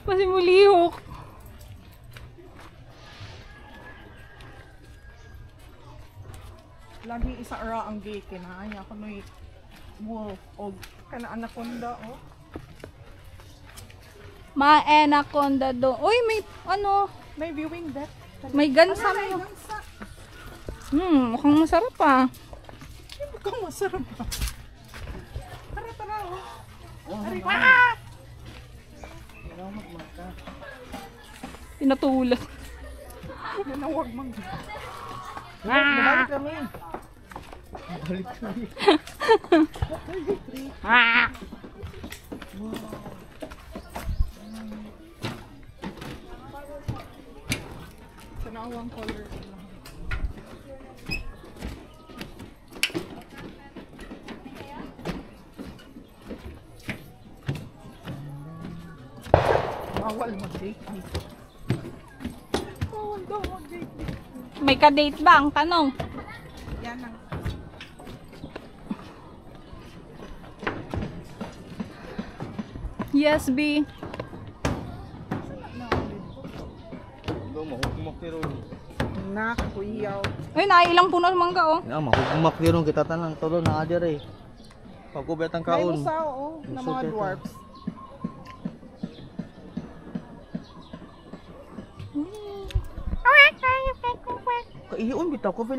Masimulihok. Lagi isa ra ang gikin ha. Nya ko noy wolf og kana anaconda oh. Ma-anaconda do. Uy, may ano, May viewing deck. may gansa Ay, mo. gansa. Mukhang masarap ah. Mukhang masarap ba? Tara, tara oh. Ari ka. Pinatulak. Nanawag mang. Balik kami. Balik kami. Sanawang color. Bawal mag-date. Bawal daw mag-date. May ka-date ba ang tanong? Yan ang. Yes, B. Mahukumak ni ron. Nakuyaw. Uy, nailang puno mangga oh. Mahukumak ni ron kita tanang tulo na adir eh. Pagkubet ang May kaon. musaw oh, na mga dwarfs. Kaiyon bitaw ko